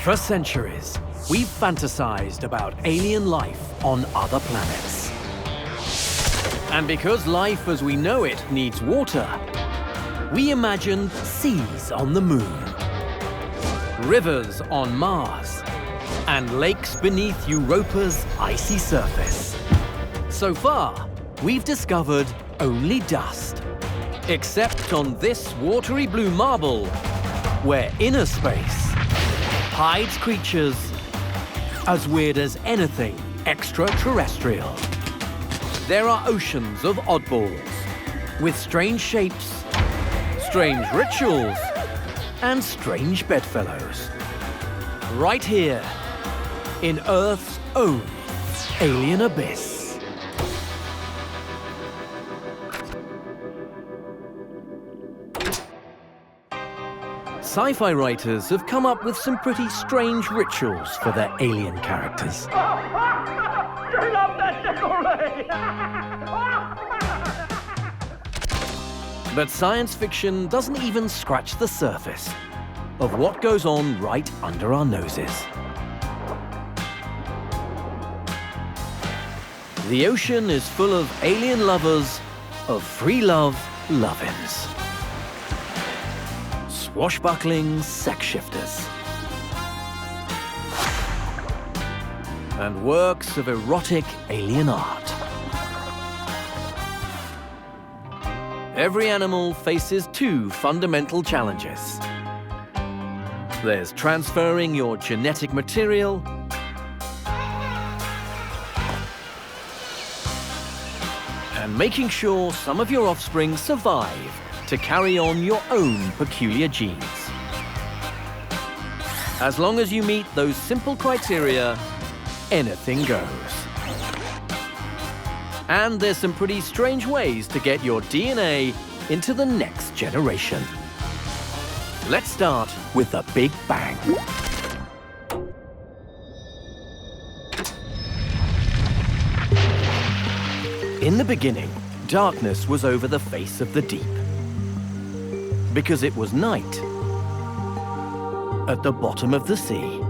For centuries, we've fantasized about alien life on other planets. And because life as we know it needs water, we imagined seas on the moon, rivers on Mars, and lakes beneath Europa's icy surface. So far, we've discovered only dust, except on this watery blue marble, where inner space hides creatures as weird as anything extraterrestrial. There are oceans of oddballs, with strange shapes, strange rituals, and strange bedfellows. Right here, in Earth's own alien abyss. Sci-fi writers have come up with some pretty strange rituals for their alien characters. Turn off that decoration! But science fiction doesn't even scratch the surface of what goes on right under our noses. The ocean is full of alien lovers of free love love-ins. Swashbuckling sex shifters. And works of erotic alien art. Every animal faces two fundamental challenges. There's transferring your genetic material and making sure some of your offspring survive to carry on your own peculiar genes. As long as you meet those simple criteria, anything goes. And there's some pretty strange ways to get your DNA into the next generation. Let's start with the Big Bang. In the beginning, darkness was over the face of the deep, because it was night at the bottom of the sea.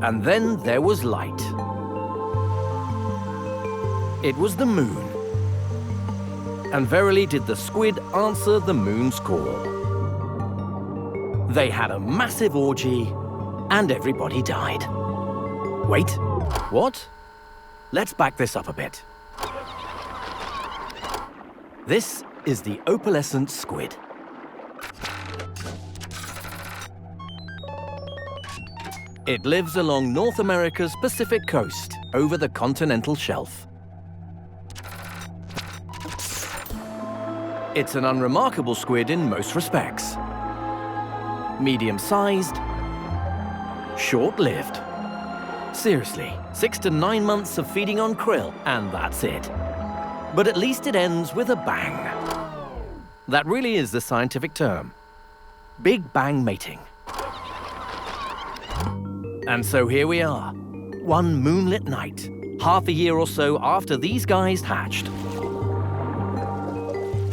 And then there was light. It was the moon. And verily did the squid answer the moon's call. They had a massive orgy, and everybody died. Wait, what? Let's back this up a bit. This is the Opalescent Squid. It lives along North America's Pacific coast, over the continental shelf. It's an unremarkable squid in most respects. Medium-sized, short-lived. Seriously, 6 to 9 months of feeding on krill, and that's it. But at least it ends with a bang. That really is the scientific term. Big Bang mating. And so here we are, one moonlit night, half a year or so after these guys hatched.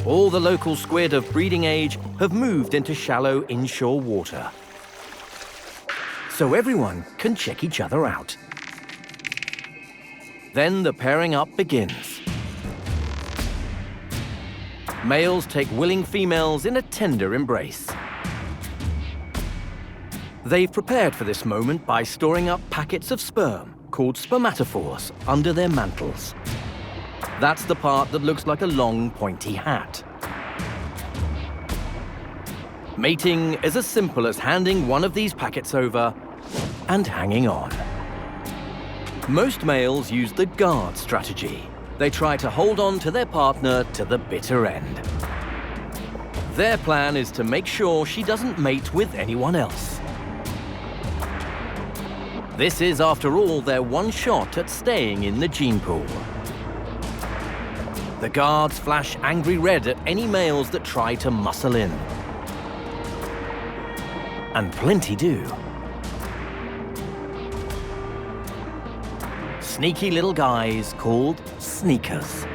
All the local squid of breeding age have moved into shallow inshore water, so everyone can check each other out. Then the pairing up begins. Males take willing females in a tender embrace. They've prepared for this moment by storing up packets of sperm, called spermatophores, under their mantles. That's the part that looks like a long, pointy hat. Mating is as simple as handing one of these packets over and hanging on. Most males use the guard strategy. They try to hold on to their partner to the bitter end. Their plan is to make sure she doesn't mate with anyone else. This is, after all, their one shot at staying in the gene pool. The guards flash angry red at any males that try to muscle in. And plenty do. Sneaky little guys called sneakers.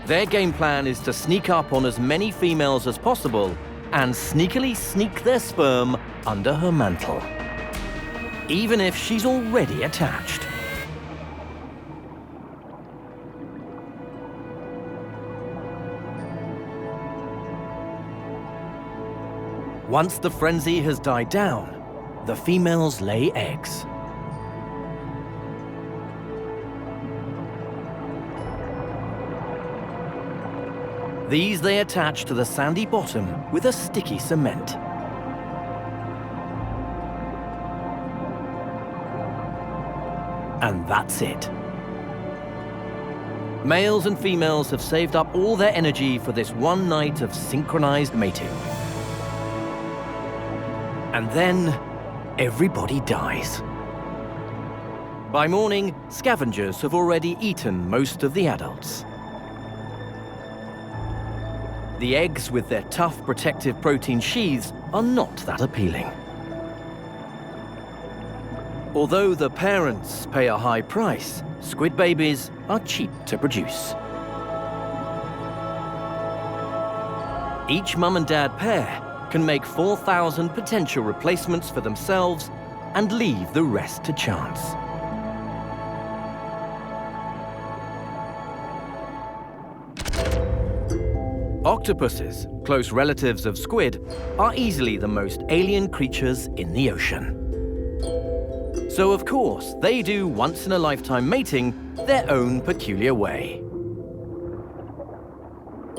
Their game plan is to sneak up on as many females as possible and sneakily sneak their sperm under her mantle, even if she's already attached. Once the frenzy has died down, the females lay eggs. These they attach to the sandy bottom with a sticky cement. And that's it. Males and females have saved up all their energy for this one night of synchronized mating. And then, everybody dies. By morning, scavengers have already eaten most of the adults. The eggs with their tough protective protein sheaths are not that appealing. Although the parents pay a high price, squid babies are cheap to produce. Each mum and dad pair can make 4,000 potential replacements for themselves and leave the rest to chance. Octopuses, close relatives of squid, are easily the most alien creatures in the ocean. So of course, they do once-in-a-lifetime mating their own peculiar way.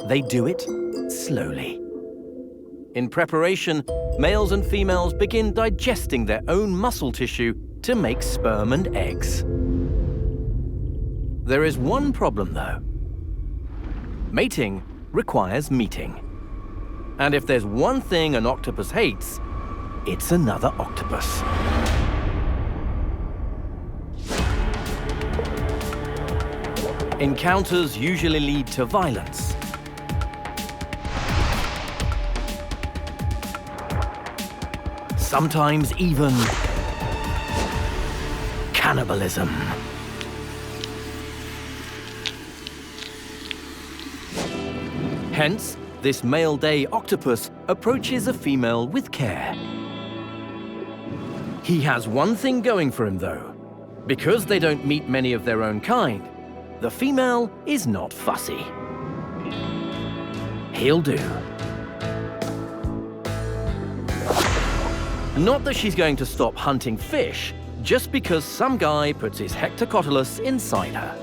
They do it slowly. In preparation, males and females begin digesting their own muscle tissue to make sperm and eggs. There is one problem, though. Mating requires meeting. And if there's one thing an octopus hates, it's another octopus. Encounters usually lead to violence. Sometimes even cannibalism. Hence, this male day octopus approaches a female with care. He has one thing going for him, though. Because they don't meet many of their own kind, the female is not fussy. He'll do. Not that she's going to stop hunting fish just because some guy puts his hectocotylus inside her.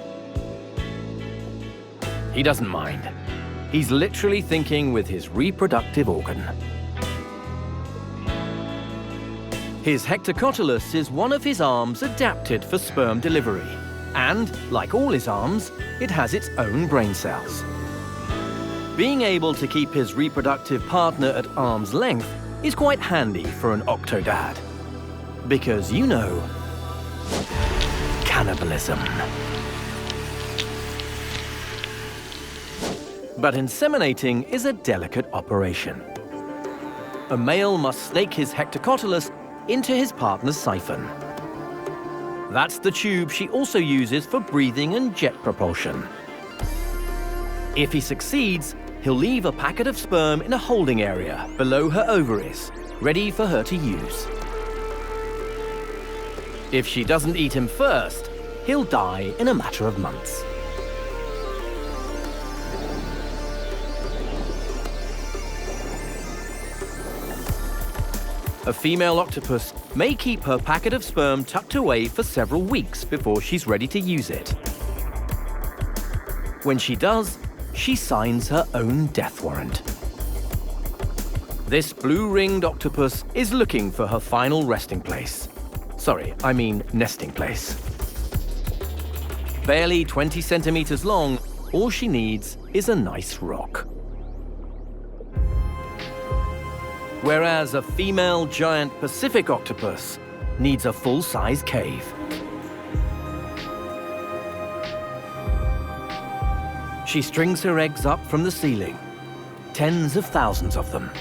He doesn't mind. He's literally thinking with his reproductive organ. His hectocotylus is one of his arms adapted for sperm delivery. And, like all his arms, it has its own brain cells. Being able to keep his reproductive partner at arm's length is quite handy for an octodad. Because, you know, cannibalism. But inseminating is a delicate operation. A male must snake his hectocotylus into his partner's siphon. That's the tube she also uses for breathing and jet propulsion. If he succeeds, he'll leave a packet of sperm in a holding area below her ovaries, ready for her to use. If she doesn't eat him first, he'll die in a matter of months. A female octopus may keep her packet of sperm tucked away for several weeks before she's ready to use it. When she does, she signs her own death warrant. This blue-ringed octopus is looking for her final resting place. Sorry, I mean nesting place. Barely 20 centimeters long, all she needs is a nice rock. Whereas a female giant Pacific octopus needs a full-size cave. She strings her eggs up from the ceiling, tens of thousands of them.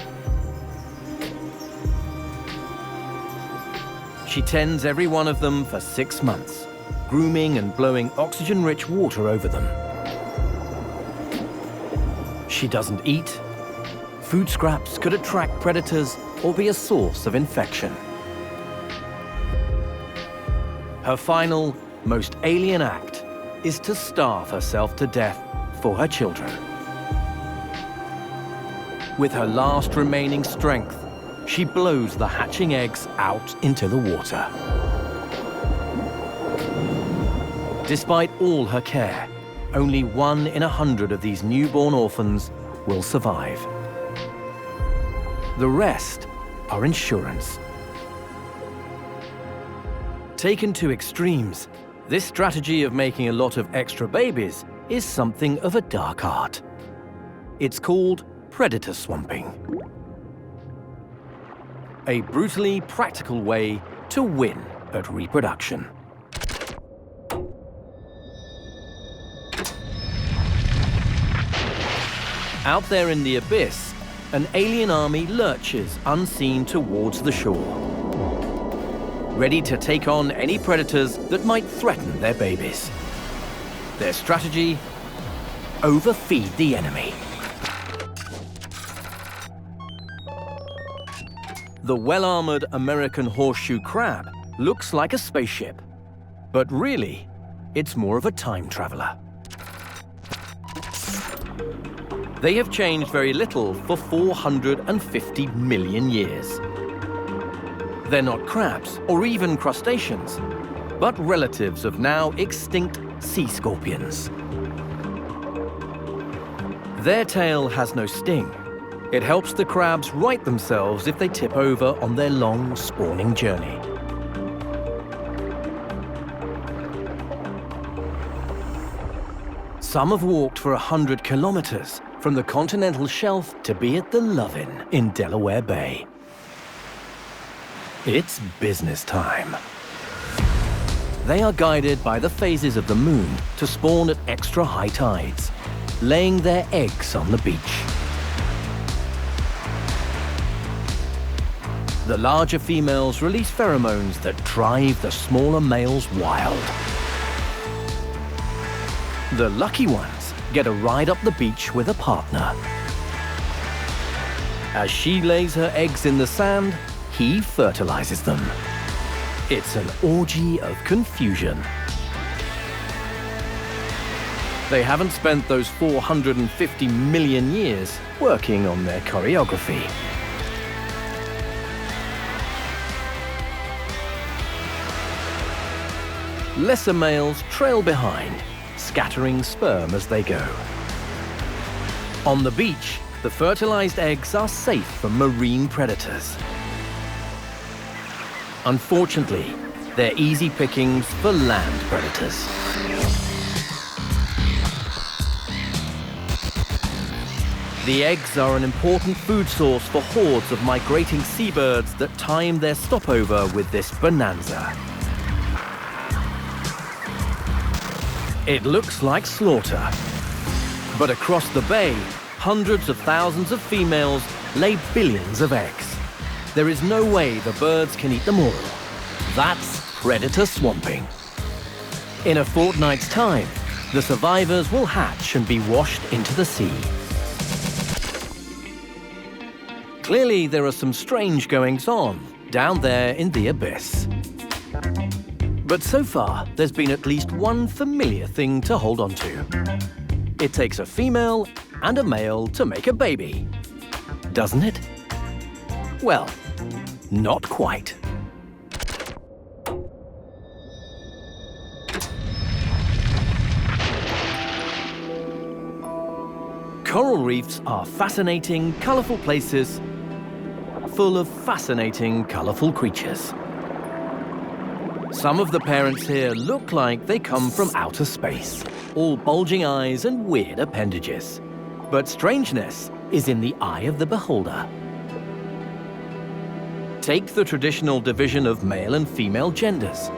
She tends every one of them for 6 months, grooming and blowing oxygen-rich water over them. She doesn't eat, food scraps could attract predators or be a source of infection. Her final, most alien act is to starve herself to death for her children. With her last remaining strength, she blows the hatching eggs out into the water. Despite all her care, only 1 in 100 of these newborn orphans will survive. The rest are insurance. Taken to extremes, this strategy of making a lot of extra babies is something of a dark art. It's called predator swamping. A brutally practical way to win at reproduction. Out there in the abyss, an alien army lurches unseen towards the shore, ready to take on any predators that might threaten their babies. Their strategy: overfeed the enemy. The well-armored American horseshoe crab looks like a spaceship, but really, it's more of a time traveler. They have changed very little for 450 million years. They're not crabs or even crustaceans, but relatives of now extinct sea scorpions. Their tail has no sting. It helps the crabs right themselves if they tip over on their long spawning journey. Some have walked for 100 kilometers from the continental shelf to be at the Lovin in Delaware Bay. It's business time. They are guided by the phases of the moon to spawn at extra high tides, laying their eggs on the beach. The larger females release pheromones that drive the smaller males wild. The lucky ones get a ride up the beach with a partner. As she lays her eggs in the sand, he fertilizes them. It's an orgy of confusion. They haven't spent those 450 million years working on their choreography. Lesser males trail behind, scattering sperm as they go. On the beach, the fertilized eggs are safe from marine predators. Unfortunately, they're easy pickings for land predators. The eggs are an important food source for hordes of migrating seabirds that time their stopover with this bonanza. It looks like slaughter. But across the bay, hundreds of thousands of females lay billions of eggs. There is no way the birds can eat them all. That's predator swamping. In a fortnight's time, the survivors will hatch and be washed into the sea. Clearly, there are some strange goings-on down there in the abyss. But so far, there's been at least one familiar thing to hold on to. It takes a female and a male to make a baby, doesn't it? Well, not quite. Coral reefs are fascinating, colorful places full of fascinating, colorful creatures. Some of the parents here look like they come from outer space, all bulging eyes and weird appendages. But strangeness is in the eye of the beholder. Take the traditional division of male and female genders.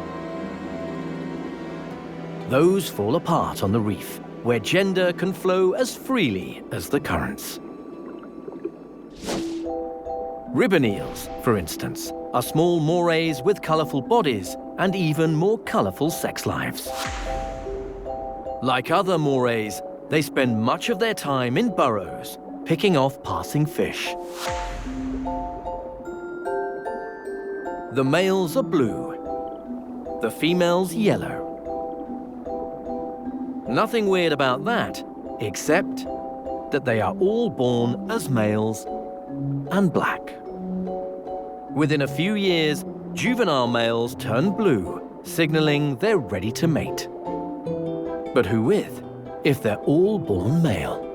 Those fall apart on the reef, where gender can flow as freely as the currents. Ribbon eels, for instance, are small morays with colorful bodies and even more colorful sex lives. Like other morays, they spend much of their time in burrows, picking off passing fish. The males are blue, the females yellow. Nothing weird about that, except that they are all born as males and black. Within a few years, juvenile males turn blue, signaling they're ready to mate. But who with, if they're all born male?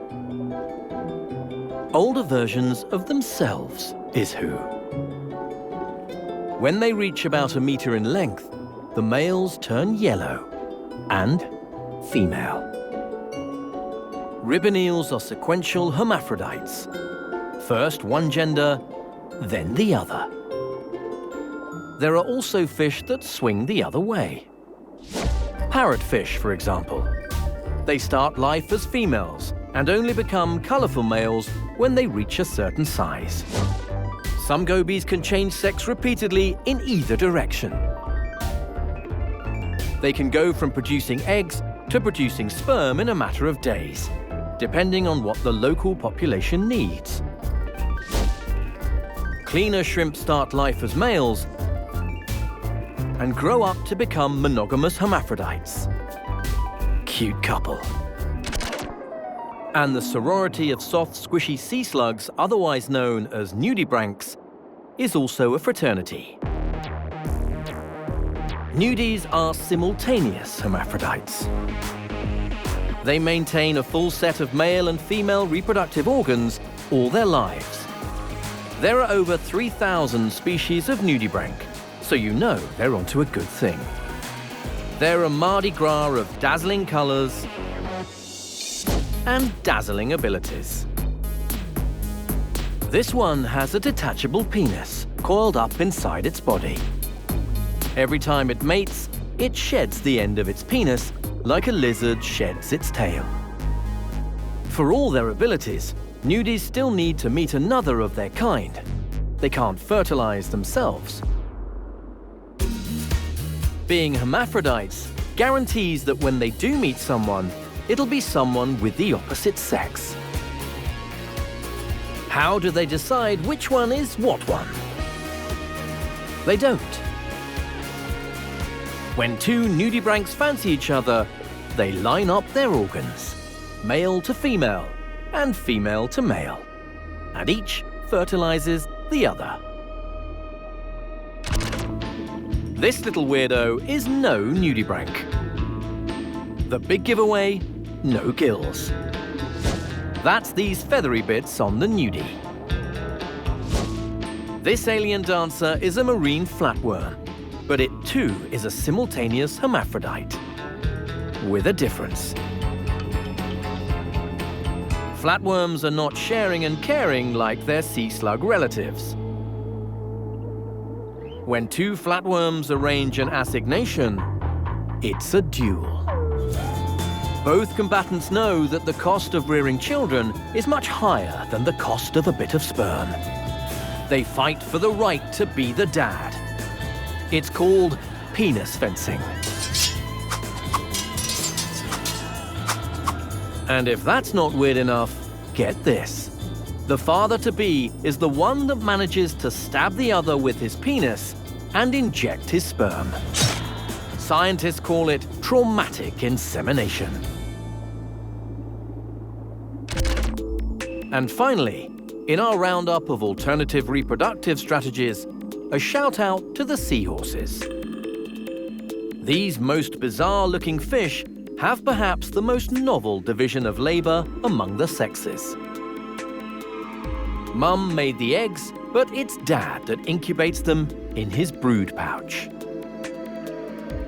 Older versions of themselves is who. When they reach about a meter in length, the males turn yellow and female. Ribbon eels are sequential hermaphrodites. First one gender, then the other. There are also fish that swing the other way. Parrotfish, for example. They start life as females and only become colourful males when they reach a certain size. Some gobies can change sex repeatedly in either direction. They can go from producing eggs to producing sperm in a matter of days, depending on what the local population needs. Cleaner shrimp start life as males and grow up to become monogamous hermaphrodites. Cute couple. And the sorority of soft, squishy sea slugs, otherwise known as nudibranchs, is also a fraternity. Nudies are simultaneous hermaphrodites. They maintain a full set of male and female reproductive organs all their lives. There are over 3,000 species of nudibranch, so you know they're onto a good thing. They're a Mardi Gras of dazzling colors and dazzling abilities. This one has a detachable penis coiled up inside its body. Every time it mates, it sheds the end of its penis like a lizard sheds its tail. For all their abilities, nudies still need to meet another of their kind. They can't fertilize themselves. Being hermaphrodites guarantees that when they do meet someone, it'll be someone with the opposite sex. How do they decide which one is what one? They don't. When two nudibranchs fancy each other, they line up their organs, male to female and female to male, and each fertilizes the other. This little weirdo is no nudibranch. The big giveaway, no gills. That's these feathery bits on the nudie. This alien dancer is a marine flatworm, but it too is a simultaneous hermaphrodite, with a difference. Flatworms are not sharing and caring like their sea slug relatives. When two flatworms arrange an assignation, it's a duel. Both combatants know that the cost of rearing children is much higher than the cost of a bit of sperm. They fight for the right to be the dad. It's called penis fencing. And if that's not weird enough, get this. The father-to-be is the one that manages to stab the other with his penis and inject his sperm. Scientists call it traumatic insemination. And finally, in our roundup of alternative reproductive strategies, a shout out to the seahorses. These most bizarre-looking fish have perhaps the most novel division of labor among the sexes. Mum made the eggs, but it's Dad that incubates them in his brood pouch.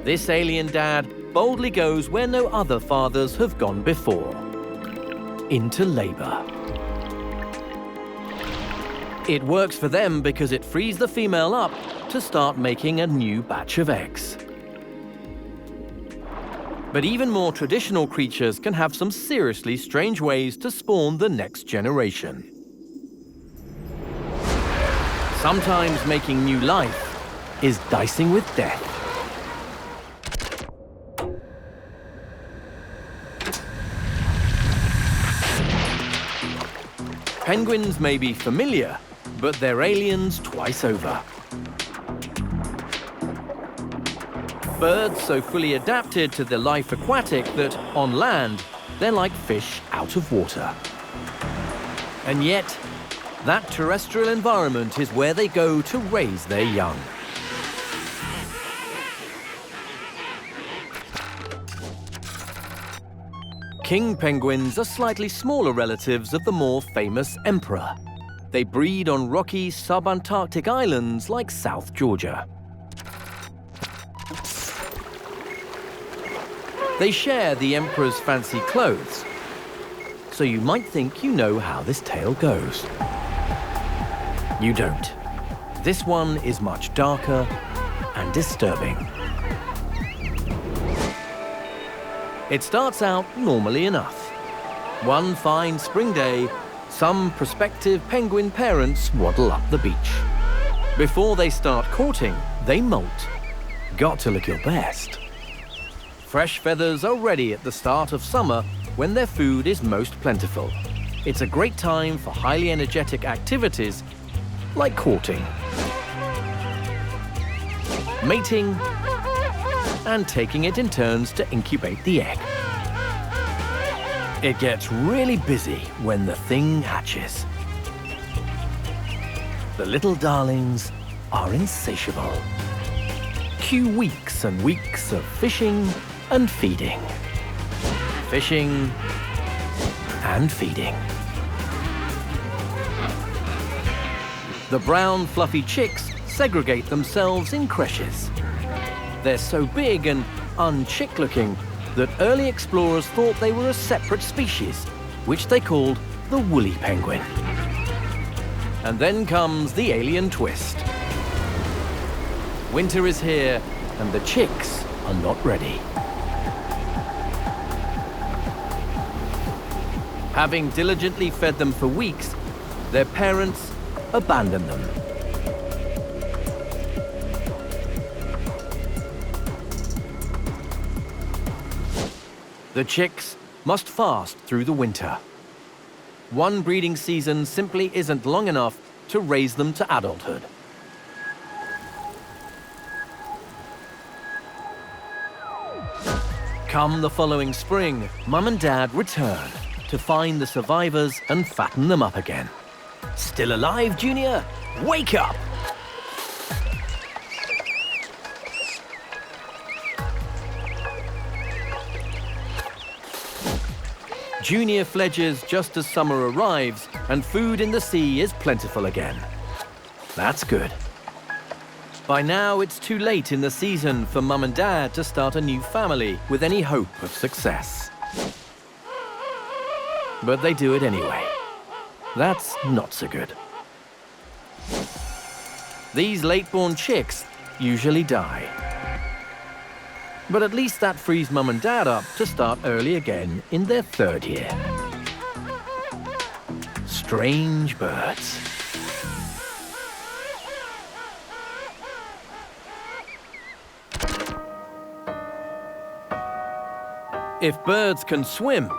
This alien dad boldly goes where no other fathers have gone before, into labor. It works for them because it frees the female up to start making a new batch of eggs. But even more traditional creatures can have some seriously strange ways to spawn the next generation. Sometimes making new life is dicing with death. Penguins may be familiar, but they're aliens twice over. Birds so fully adapted to their life aquatic that, on land, they're like fish out of water. And yet, that terrestrial environment is where they go to raise their young. King penguins are slightly smaller relatives of the more famous emperor. They breed on rocky subantarctic islands like South Georgia. They share the emperor's fancy clothes, so you might think you know how this tale goes. You don't. This one is much darker and disturbing. It starts out normally enough. One fine spring day, some prospective penguin parents waddle up the beach. Before they start courting, they molt. Got to look your best. Fresh feathers are ready at the start of summer when their food is most plentiful. It's a great time for highly energetic activities like courting, mating, and taking it in turns to incubate the egg. It gets really busy when the thing hatches. The little darlings are insatiable. Cue weeks and weeks of fishing and feeding. Fishing and feeding. The brown fluffy chicks segregate themselves in creches. They're so big and unchick-looking that early explorers thought they were a separate species, which they called the woolly penguin. And then comes the alien twist. Winter is here, and the chicks are not ready. Having diligently fed them for weeks, their parents abandon them. The chicks must fast through the winter. One breeding season simply isn't long enough to raise them to adulthood. Come the following spring, Mum and Dad return to find the survivors and fatten them up again. Still alive, Junior? Wake up! Junior fledges just as summer arrives and food in the sea is plentiful again. That's good. By now, it's too late in the season for Mum and Dad to start a new family with any hope of success. But they do it anyway. That's not so good. These late-born chicks usually die. But at least that frees Mum and Dad up to start early again in their third year. Strange birds. If birds can swim,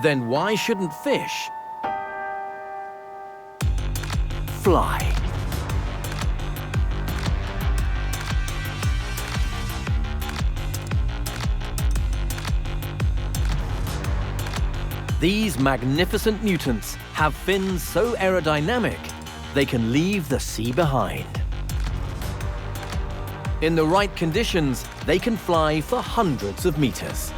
then why shouldn't fish fly? These magnificent mutants have fins so aerodynamic, they can leave the sea behind. In the right conditions, they can fly for hundreds of meters.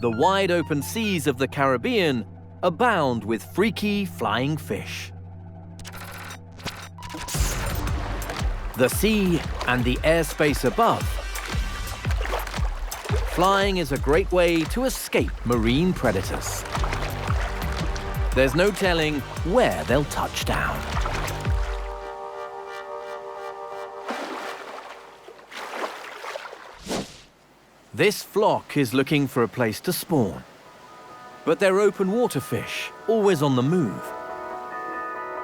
The wide open seas of the Caribbean abound with freaky flying fish. The sea and the airspace above. Flying is a great way to escape marine predators. There's no telling where they'll touch down. This flock is looking for a place to spawn. But they're open water fish, always on the move.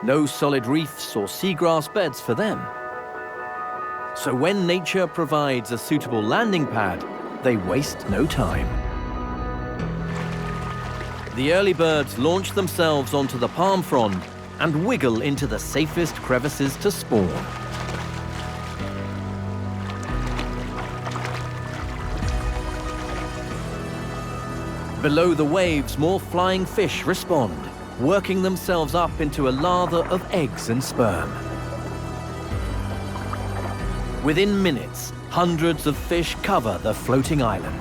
No solid reefs or seagrass beds for them. So when nature provides a suitable landing pad, they waste no time. The early birds launch themselves onto the palm frond and wiggle into the safest crevices to spawn. Below the waves, more flying fish respond, working themselves up into a lather of eggs and sperm. Within minutes, hundreds of fish cover the floating island.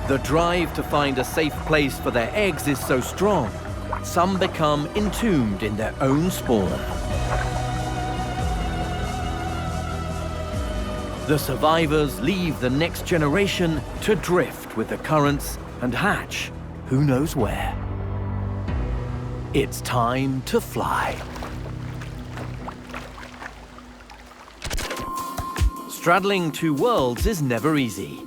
The drive to find a safe place for their eggs is so strong, some become entombed in their own spawn. The survivors leave the next generation to drift with the currents and hatch who knows where. It's time to fly. Straddling two worlds is never easy.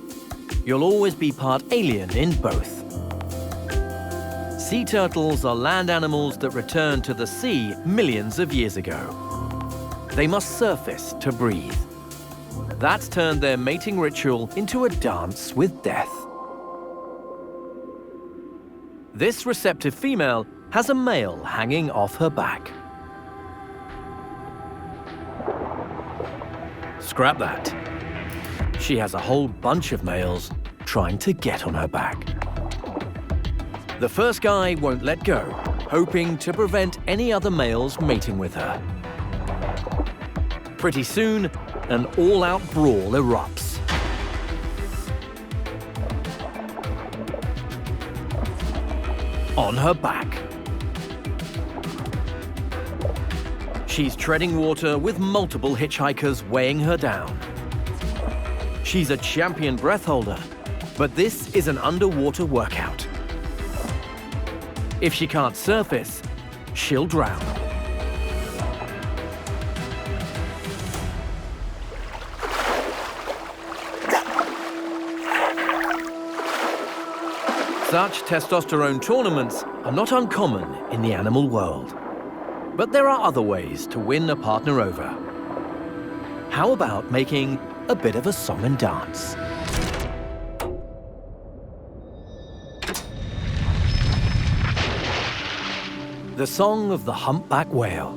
You'll always be part alien in both. Sea turtles are land animals that returned to the sea millions of years ago. They must surface to breathe. That's turned their mating ritual into a dance with death. This receptive female has a male hanging off her back. Scrap that. She has a whole bunch of males trying to get on her back. The first guy won't let go, hoping to prevent any other males mating with her. Pretty soon, an all-out brawl erupts. On her back. She's treading water with multiple hitchhikers weighing her down. She's a champion breath holder, but this is an underwater workout. If she can't surface, she'll drown. Such testosterone tournaments are not uncommon in the animal world. But there are other ways to win a partner over. How about making a bit of a song and dance? The song of the humpback whale.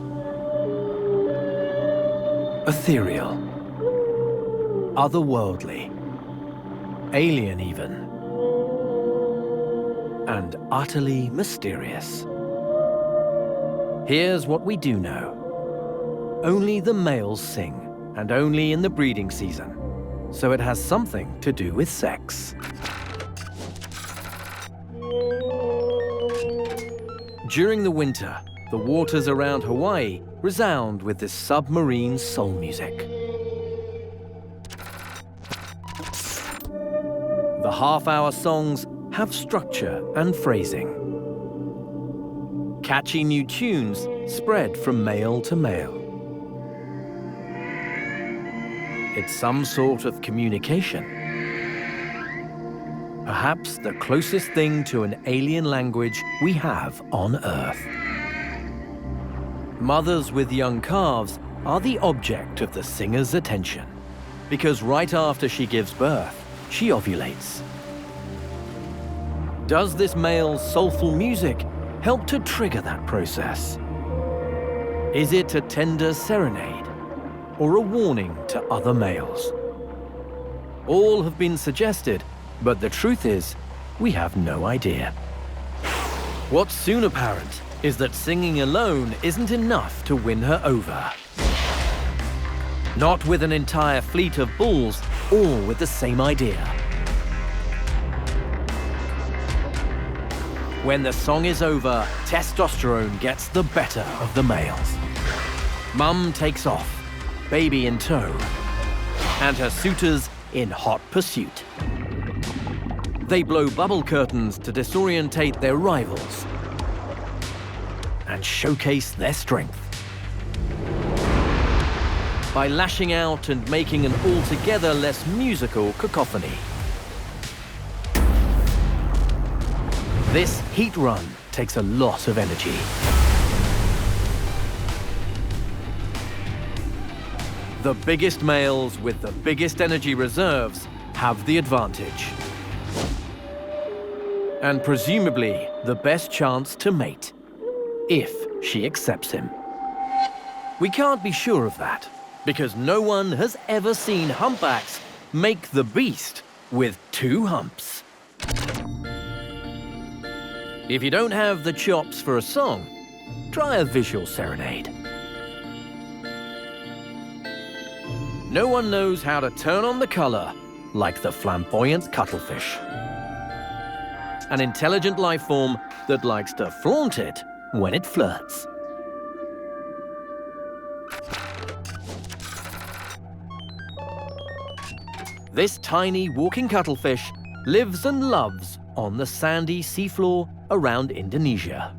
Ethereal. Otherworldly. Alien even. And utterly mysterious. Here's what we do know. Only the males sing, and only in the breeding season. So it has something to do with sex. During the winter, the waters around Hawaii resound with this submarine soul music. The half-hour songs have structure and phrasing. Catchy new tunes spread from male to male. It's some sort of communication. Perhaps the closest thing to an alien language we have on Earth. Mothers with young calves are the object of the singer's attention, because right after she gives birth, she ovulates. Does this male's soulful music help to trigger that process? Is it a tender serenade or a warning to other males? All have been suggested, but the truth is, we have no idea. What's soon apparent is that singing alone isn't enough to win her over. Not with an entire fleet of bulls, all with the same idea. When the song is over, testosterone gets the better of the males. Mum takes off, baby in tow, and her suitors in hot pursuit. They blow bubble curtains to disorientate their rivals and showcase their strength. By lashing out and making an altogether less musical cacophony. This heat run takes a lot of energy. The biggest males with the biggest energy reserves have the advantage. And presumably the best chance to mate, if she accepts him. We can't be sure of that, because no one has ever seen humpbacks make the beast with 2 humps. If you don't have the chops for a song, try a visual serenade. No one knows how to turn on the color like the flamboyant cuttlefish. An intelligent life form that likes to flaunt it when it flirts. This tiny walking cuttlefish lives and loves on the sandy seafloor around Indonesia.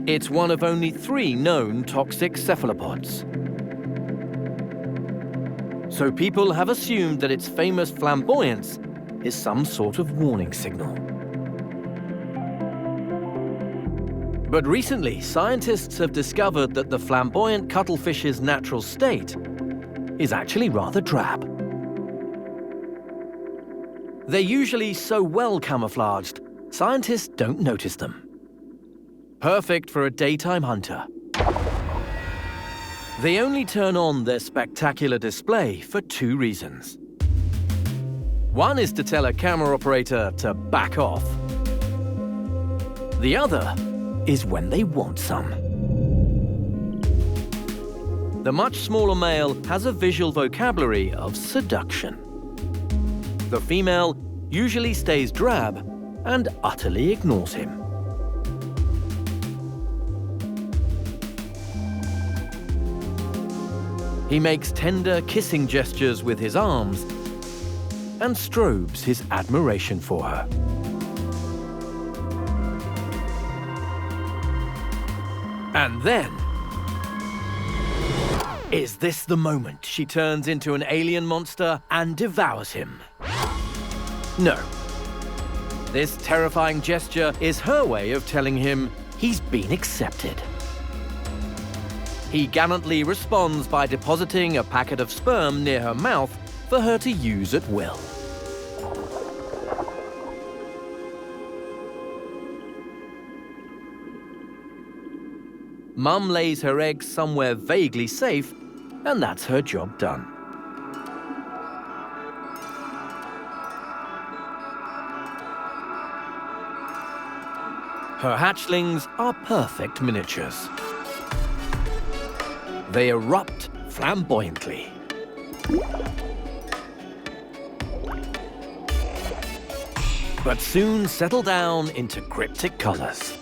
It's one of only 3 known toxic cephalopods. So people have assumed that its famous flamboyance is some sort of warning signal. But recently, scientists have discovered that the flamboyant cuttlefish's natural state is actually rather drab. They're usually so well camouflaged, scientists don't notice them. Perfect for a daytime hunter. They only turn on their spectacular display for 2 reasons. One is to tell a camera operator to back off. The other is when they want some. The much smaller male has a visual vocabulary of seduction. The female usually stays drab and utterly ignores him. He makes tender kissing gestures with his arms and strobes his admiration for her. And then, is this the moment she turns into an alien monster and devours him? No. This terrifying gesture is her way of telling him he's been accepted. He gallantly responds by depositing a packet of sperm near her mouth for her to use at will. Mum lays her eggs somewhere vaguely safe, and that's her job done. Her hatchlings are perfect miniatures. They erupt flamboyantly. But soon settle down into cryptic colors.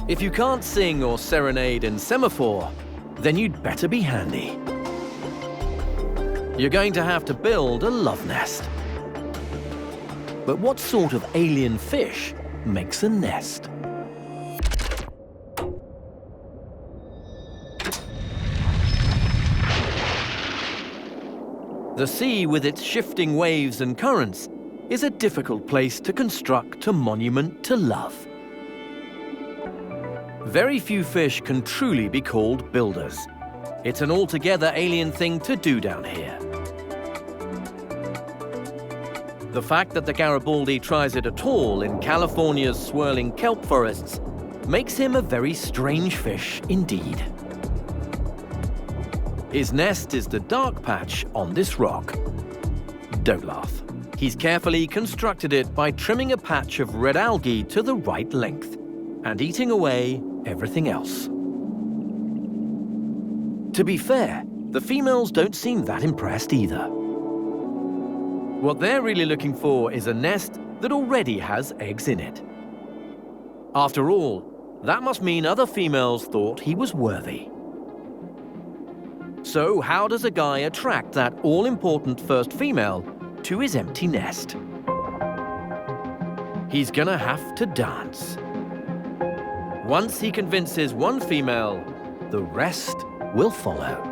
If you can't sing or serenade in semaphore, then you'd better be handy. You're going to have to build a love nest. But what sort of alien fish makes a nest? The sea, with its shifting waves and currents, is a difficult place to construct a monument to love. Very few fish can truly be called builders. It's an altogether alien thing to do down here. The fact that the Garibaldi tries it at all in California's swirling kelp forests makes him a very strange fish indeed. His nest is the dark patch on this rock. Don't laugh. He's carefully constructed it by trimming a patch of red algae to the right length and eating away everything else. To be fair, the females don't seem that impressed either. What they're really looking for is a nest that already has eggs in it. After all, that must mean other females thought he was worthy. So how does a guy attract that all-important first female to his empty nest? He's gonna have to dance. Once he convinces one female, the rest will follow.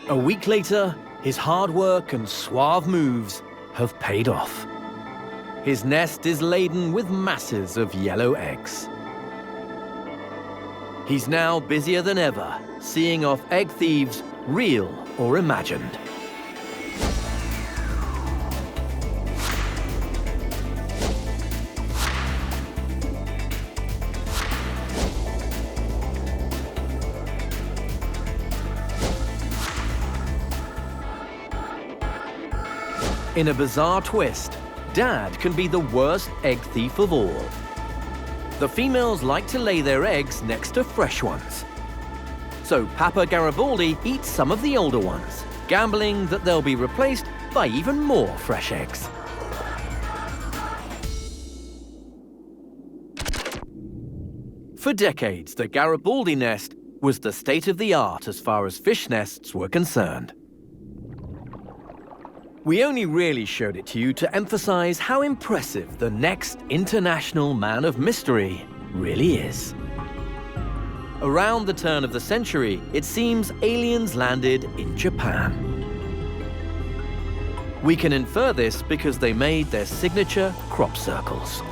A week later, his hard work and suave moves have paid off. His nest is laden with masses of yellow eggs. He's now busier than ever, seeing off egg thieves, real or imagined. In a bizarre twist, Dad can be the worst egg thief of all. The females like to lay their eggs next to fresh ones. So Papa Garibaldi eats some of the older ones, gambling that they'll be replaced by even more fresh eggs. For decades, the Garabaldi Nest was the state-of-the-art as far as fish nests were concerned. We only really showed it to you to emphasize how impressive the next international man of mystery really is. Around the turn of the century, it seems aliens landed in Japan. We can infer this because they made their signature crop circles.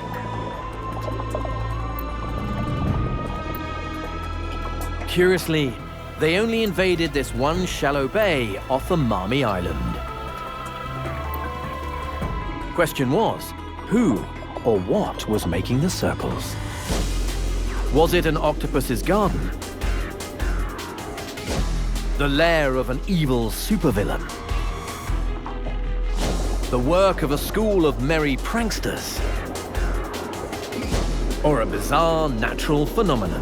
Curiously, they only invaded this one shallow bay off Amami Island. Question was, who or what was making the circles? Was it an octopus's garden? The lair of an evil supervillain? The work of a school of merry pranksters? Or a bizarre natural phenomenon?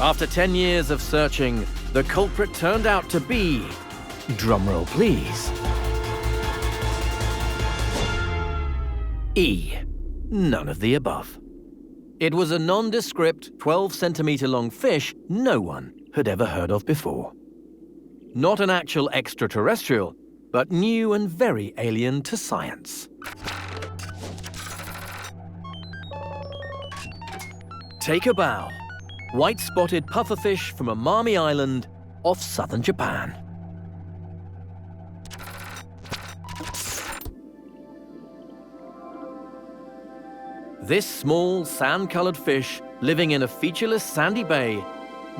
After 10 years of searching, the culprit turned out to be, drumroll please, E. None of the above. It was a nondescript 12-centimeter-long fish no one had ever heard of before. Not an actual extraterrestrial, but new and very alien to science. Take a bow. White-spotted pufferfish from Amami Island off southern Japan. This small, sand-colored fish, living in a featureless sandy bay,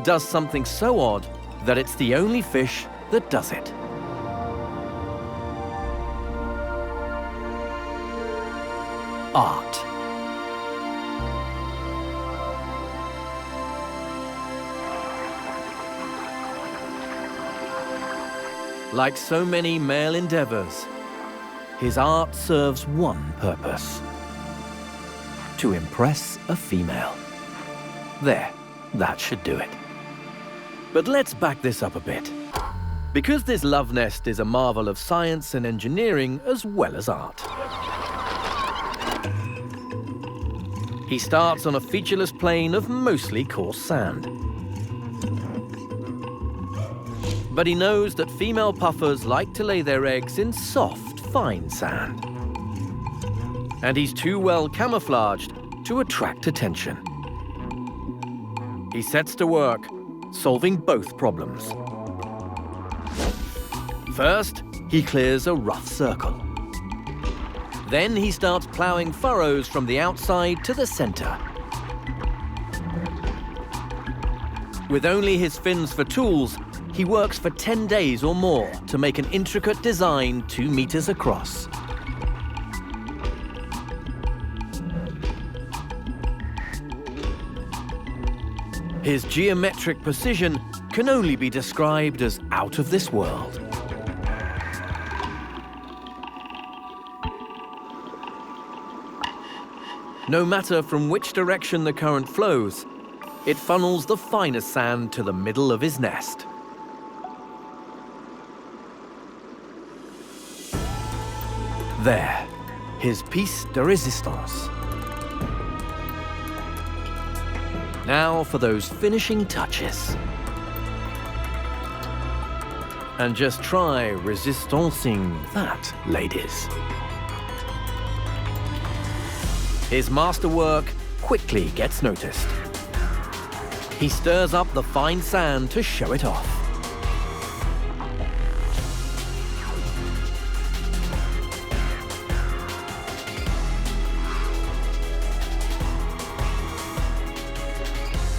does something so odd that it's the only fish that does it. Art. Like so many male endeavors, his art serves one purpose: to impress a female. There, that should do it. But let's back this up a bit. Because this love nest is a marvel of science and engineering as well as art. He starts on a featureless plain of mostly coarse sand. But he knows that female puffers like to lay their eggs in soft, fine sand. And he's too well camouflaged to attract attention. He sets to work, solving both problems. First, he clears a rough circle. Then he starts plowing furrows from the outside to the center. With only his fins for tools, he works for 10 days or more to make an intricate design 2 meters across. His geometric precision can only be described as out of this world. No matter from which direction the current flows, it funnels the finest sand to the middle of his nest. There, his piece de résistance. Now for those finishing touches. And just try resistancing that, ladies. His masterwork quickly gets noticed. He stirs up the fine sand to show it off.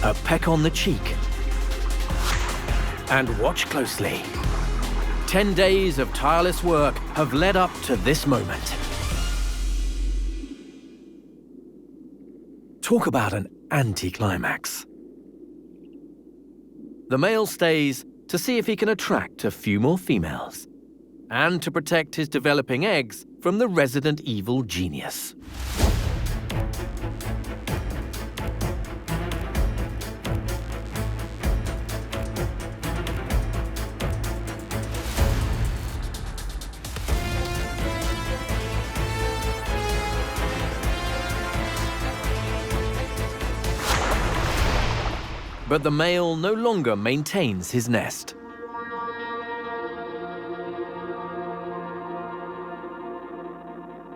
a peck on the cheek. And watch closely. 10 days of tireless work have led up to this moment. Talk about an anticlimax. The male stays to see if he can attract a few more females, and to protect his developing eggs from the resident evil genius. But the male no longer maintains his nest.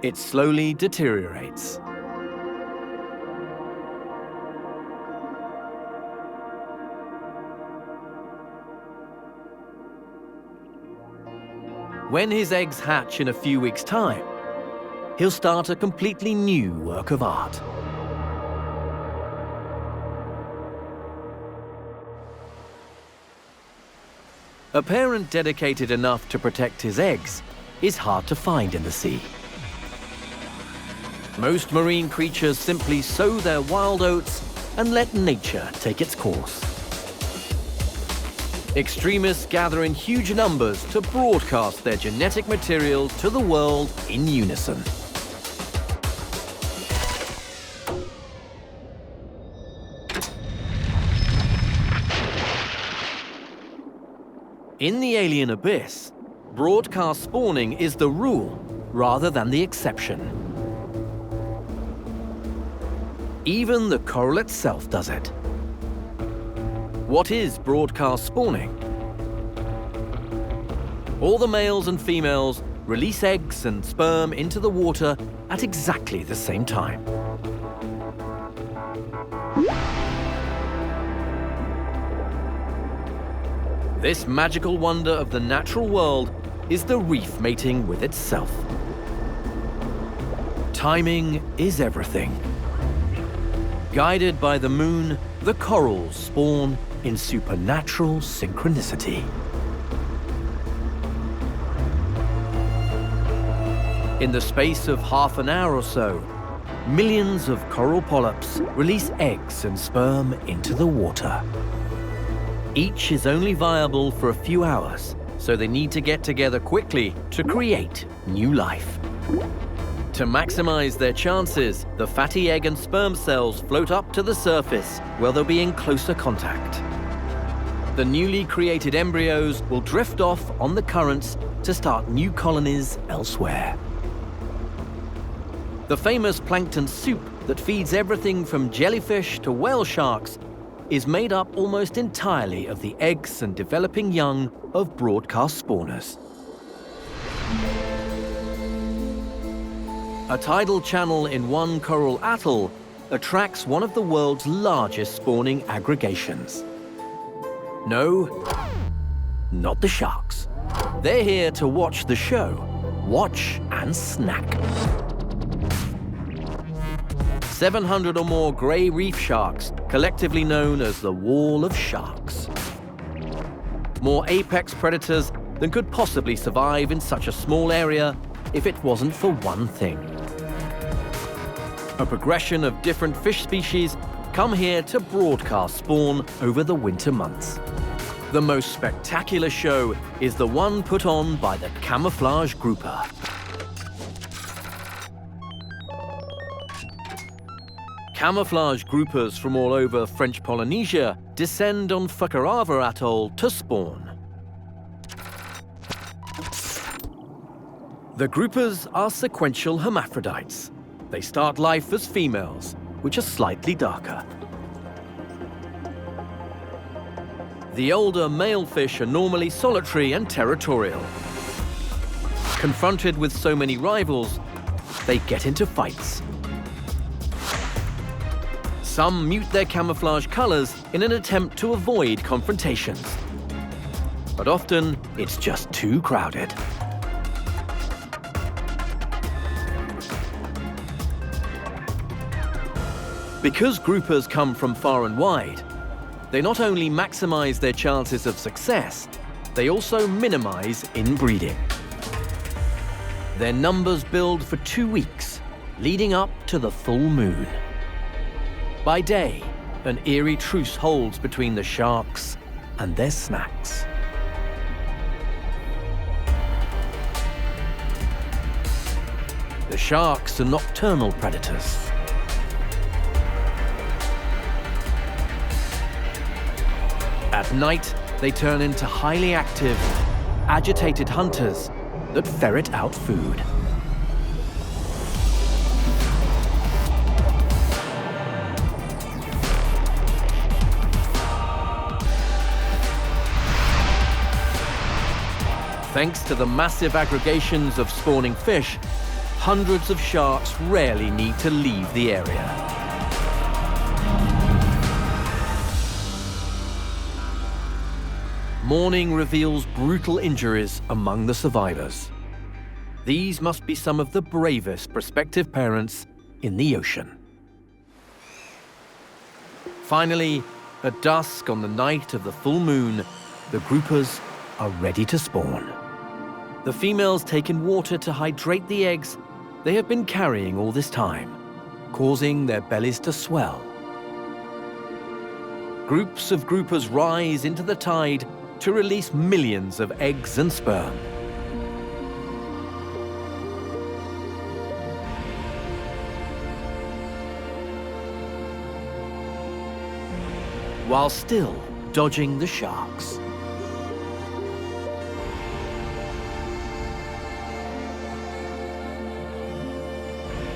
It slowly deteriorates. When his eggs hatch in a few weeks' time, he'll start a completely new work of art. A parent dedicated enough to protect his eggs is hard to find in the sea. Most marine creatures simply sow their wild oats and let nature take its course. Extremists gather in huge numbers to broadcast their genetic material to the world in unison. In the alien abyss, broadcast spawning is the rule rather than the exception. Even the coral itself does it. What is broadcast spawning? All the males and females release eggs and sperm into the water at exactly the same time. This magical wonder of the natural world is the reef mating with itself. Timing is everything. Guided by the moon, the corals spawn in supernatural synchronicity. In the space of half an hour or so, millions of coral polyps release eggs and sperm into the water. Each is only viable for a few hours, so they need to get together quickly to create new life. To maximize their chances, the fatty egg and sperm cells float up to the surface where they'll be in closer contact. The newly created embryos will drift off on the currents to start new colonies elsewhere. The famous plankton soup that feeds everything from jellyfish to whale sharks is made up almost entirely of the eggs and developing young of broadcast spawners. A tidal channel in one coral atoll attracts one of the world's largest spawning aggregations. No, not the sharks. They're here to watch the show, watch and snack. 700 or more grey reef sharks, collectively known as the Wall of Sharks. More apex predators than could possibly survive in such a small area if it wasn't for one thing. A progression of different fish species come here to broadcast spawn over the winter months. The most spectacular show is the one put on by the camouflage grouper. Camouflage groupers from all over French Polynesia descend on Fukarava Atoll to spawn. The groupers are sequential hermaphrodites. They start life as females, which are slightly darker. The older male fish are normally solitary and territorial. Confronted with so many rivals, they get into fights. Some mute their camouflage colors in an attempt to avoid confrontations. But often, it's just too crowded. Because groupers come from far and wide, they not only maximize their chances of success, they also minimize inbreeding. Their numbers build for 2 weeks, leading up to the full moon. By day, an eerie truce holds between the sharks and their snacks. The sharks are nocturnal predators. At night, they turn into highly active, agitated hunters that ferret out food. Thanks to the massive aggregations of spawning fish, hundreds of sharks rarely need to leave the area. Morning reveals brutal injuries among the survivors. These must be some of the bravest prospective parents in the ocean. Finally, at dusk on the night of the full moon, the groupers are ready to spawn. The females take in water to hydrate the eggs they have been carrying all this time, causing their bellies to swell. Groups of groupers rise into the tide to release millions of eggs and sperm. While still dodging the sharks.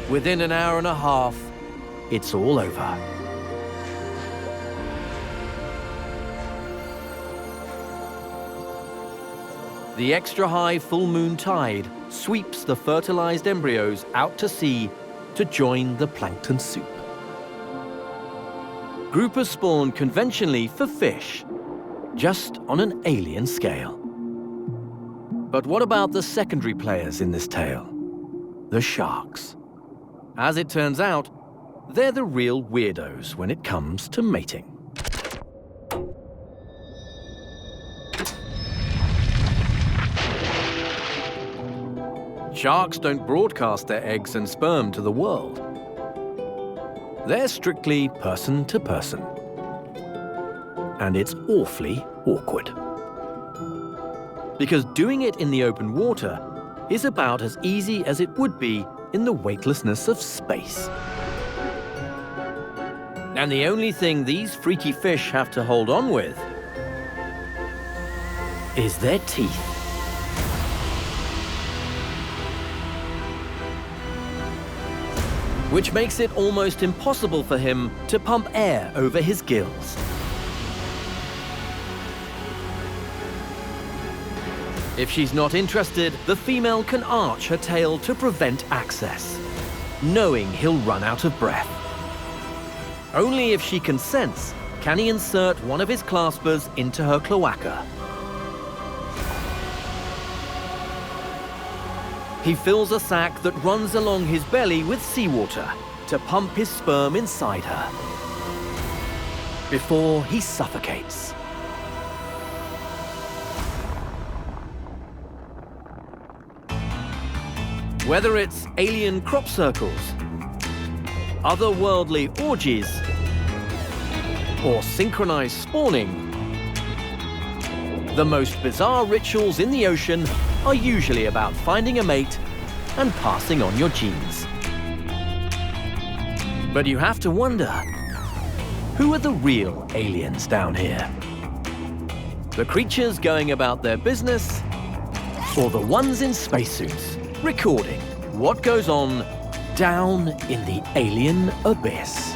Within an hour and a half, it's all over. The extra-high full moon tide sweeps the fertilized embryos out to sea to join the plankton soup. Groupers spawn conventionally for fish, just on an alien scale. But what about the secondary players in this tale? The sharks. As it turns out, they're the real weirdos when it comes to mating. Sharks don't broadcast their eggs and sperm to the world. They're strictly person to person. And it's awfully awkward. Because doing it in the open water is about as easy as it would be in the weightlessness of space. And the only thing these freaky fish have to hold on with is their teeth. Which makes it almost impossible for him to pump air over his gills. If she's not interested, the female can arch her tail to prevent access, knowing he'll run out of breath. Only if she consents can he insert one of his claspers into her cloaca. He fills a sac that runs along his belly with seawater to pump his sperm inside her before he suffocates. Whether it's alien crop circles, otherworldly orgies, or synchronized spawning, the most bizarre rituals in the ocean are usually about finding a mate and passing on your genes. But you have to wonder, who are the real aliens down here? The creatures going about their business, or the ones in spacesuits recording what goes on down in the alien abyss?